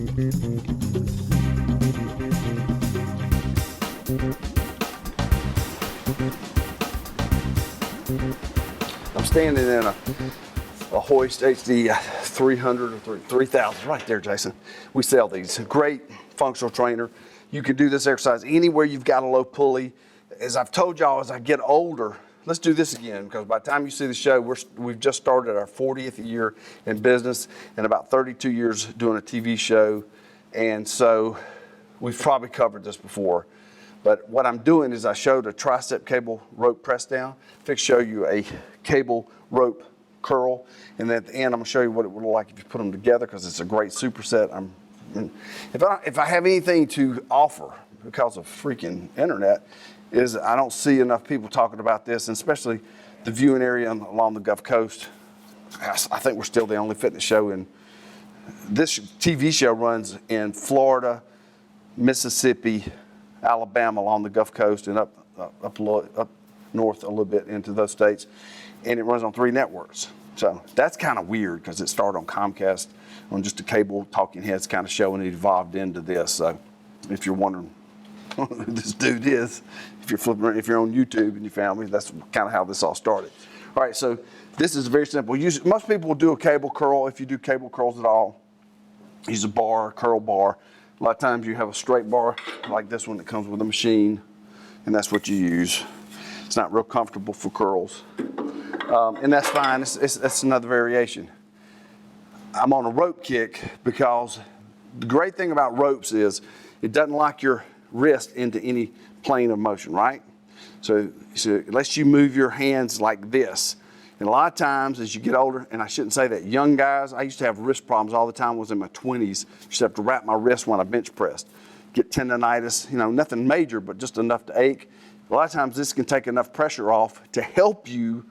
I'm standing in a Hoist HD 300 or 3000, right there, Jason. We sell these. Great functional trainer. You can do this exercise anywhere you've got a low pulley. As I've told y'all, as I get older, let's do this again, because by the time you see the show, we've just started our 40th year in business and about 32 years doing a TV show. And so we've probably covered this before. But what I'm doing is I showed a tricep cable rope press down. Fix show you a cable rope curl. And then at the end, I'm gonna show you what it would look like if you put them together, because it's a great superset. If I have anything to offer because of freaking internet, is I don't see enough people talking about this, and especially the viewing area along the Gulf Coast. I think we're still the only fitness show in, this TV show runs in Florida, Mississippi, Alabama along the Gulf Coast, and up north a little bit into those states, and it runs on 3 networks. So that's kind of weird, because it started on Comcast on just a cable talking heads kind of show, and it evolved into this. So if you're wondering who this dude is, if you're on YouTube and you found me, that's kind of how this all started. All right, so this is very simple. Most people will do a cable curl. If you do cable curls at all, use a bar, curl bar. A lot of times you have a straight bar like this one that comes with a machine, and that's what you use. It's not real comfortable for curls, and that's fine. That's another variation. I'm on a rope kick because the great thing about ropes is it doesn't lock your wrist into any plane of motion, right? So it lets you move your hands like this. And a lot of times as you get older, and I shouldn't say that, young guys, I used to have wrist problems all the time. I was in my 20s. Used to have to wrap my wrist when I bench pressed. Get tendonitis, nothing major, but just enough to ache. A lot of times this can take enough pressure off to help you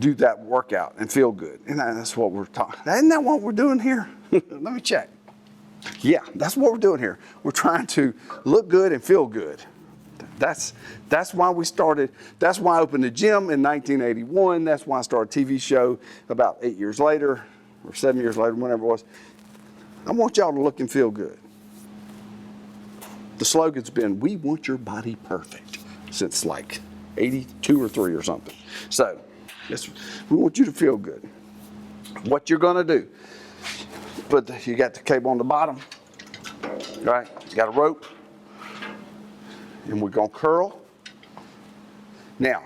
do that workout and feel good. And that's what we're talking. Isn't that what we're doing here? Let me check. Yeah, that's what we're doing here. We're trying to look good and feel good. That's why we started. That's why I opened the gym in 1981. That's why I started a TV show about 8 years later, or 7 years later, whenever it was. I want y'all to look and feel good. The slogan's been, "We want your body perfect," since like 82 or 3 or something. So we want you to feel good. What you're gonna do, you got the cable on the bottom, right? You got a rope, and we're gonna curl. Now,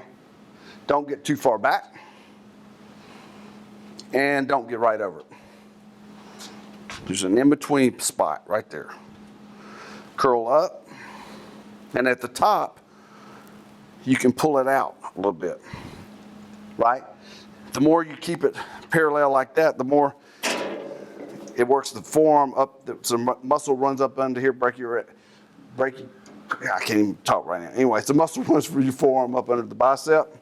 don't get too far back, and don't get right over it. There's an in-between spot right there. Curl up, and at the top, you can pull it out a little bit, right? The more you keep it parallel like that, the more it works the forearm up, the muscle runs up under here, I can't even talk right now. Anyway, the muscle runs for your forearm up under the bicep.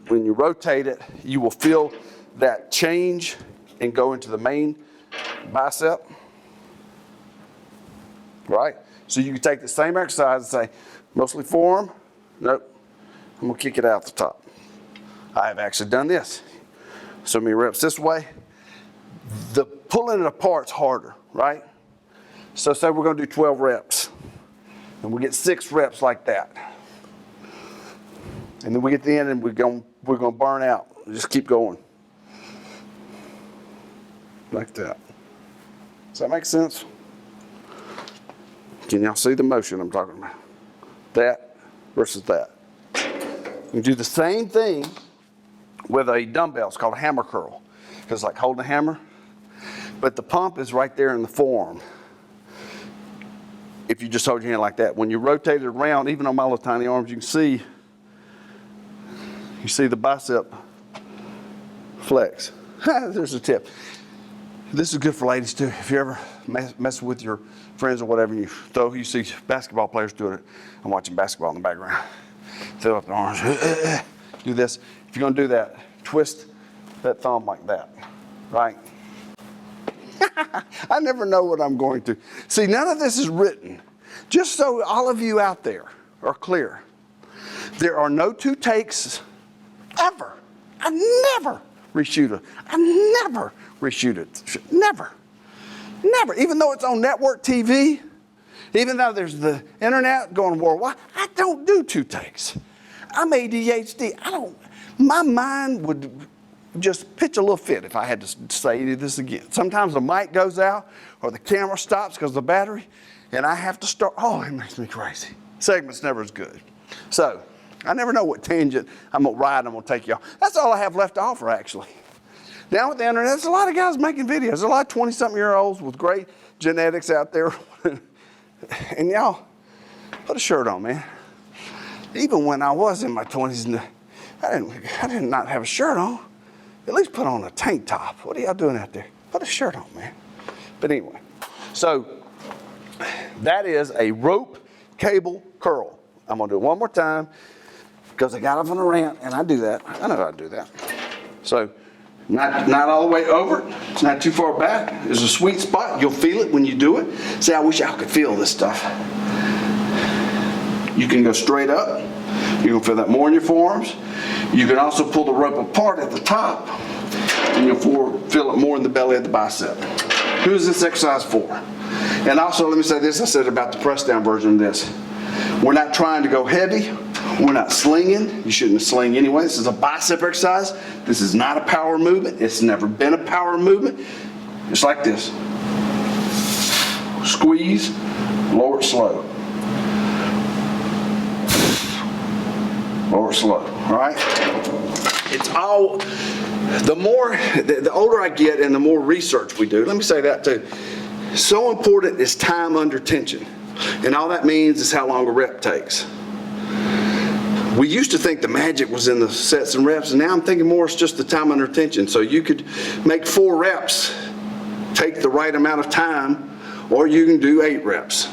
When you rotate it, you will feel that change and go into the main bicep, right? So you can take the same exercise and say, mostly forearm, nope, I'm gonna kick it out the top. I have actually done this. So many reps this way. The pulling it apart's harder, right? So say we're gonna do 12 reps, and we get 6 reps like that. And then we get to the end and we're gonna burn out. Just keep going. Like that. Does that make sense? Can y'all see the motion I'm talking about? That versus that. You do the same thing with a dumbbell. It's called a hammer curl. Because it's like holding a hammer. But the pump is right there in the forearm. If you just hold your hand like that. When you rotate it around, even on my little tiny arms, you see the bicep flex. There's a tip. This is good for ladies too. If you're ever messing with your friends or whatever, you see basketball players doing it. I'm watching basketball in the background. Fill up the arms. Do this. If you're going to do that, twist that thumb like that, right? I never know what I'm going to. See, none of this is written. Just so all of you out there are clear, there are no 2 takes ever. I never reshoot it. I never reshoot it. Never. Never. Even though it's on network TV, even though there's the internet going worldwide, I don't do 2 takes. I'm ADHD. My mind would just pitch a little fit if I had to say this again. Sometimes the mic goes out or the camera stops because of the battery, and I have to start. Oh, it makes me crazy. Segment's never as good. So I never know what tangent I'm going to ride. I'm going to take y'all. That's all I have left to offer, actually. Now with the internet, there's a lot of guys making videos. There's a lot of 20-something-year-olds with great genetics out there. And y'all, put a shirt on, man. Even when I was in my 20s, I did not have a shirt on. At least put on a tank top. What are y'all doing out there? Put a shirt on, man. But anyway, so that is a rope cable curl. I'm going to do it one more time because I got off on a rant, and I do that. I know how to do that. So not all the way over. It's not too far back. There's a sweet spot. You'll feel it when you do it. See, I wish y'all could feel this stuff. You can go straight up. You can feel that more in your forearms. You can also pull the rope apart at the top, and you'll feel it more in the belly of the bicep. Who is this exercise for? And also, let me say this. I said about the press down version of this. We're not trying to go heavy. We're not slinging. You shouldn't sling anyway. This is a bicep exercise. This is not a power movement. It's never been a power movement. It's like this. Squeeze, lower it slow. Lower it slow, all right? It's all, the older I get and the more research we do, let me say that too. So important is time under tension. And all that means is how long a rep takes. We used to think the magic was in the sets and reps, and now I'm thinking more it's just the time under tension. So you could make 4 reps, take the right amount of time, or you can do 8 reps,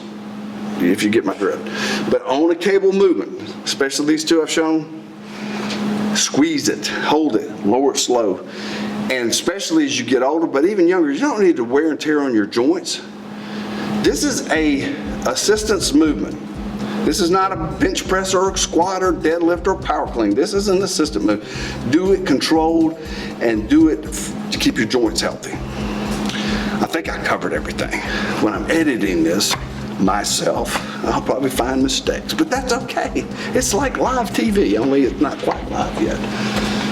if you get my drift. But on a cable movement, especially these 2 I've shown, squeeze it, hold it, lower it slow. And especially as you get older, but even younger, you don't need to wear and tear on your joints. This is a assistance movement. This is not a bench press or a squat or deadlift or power clean. This is an assistant move. Do it controlled and do it to keep your joints healthy. I think I covered everything. When I'm editing this myself, I'll probably find mistakes, but that's okay. It's like live TV, only it's not quite live yet.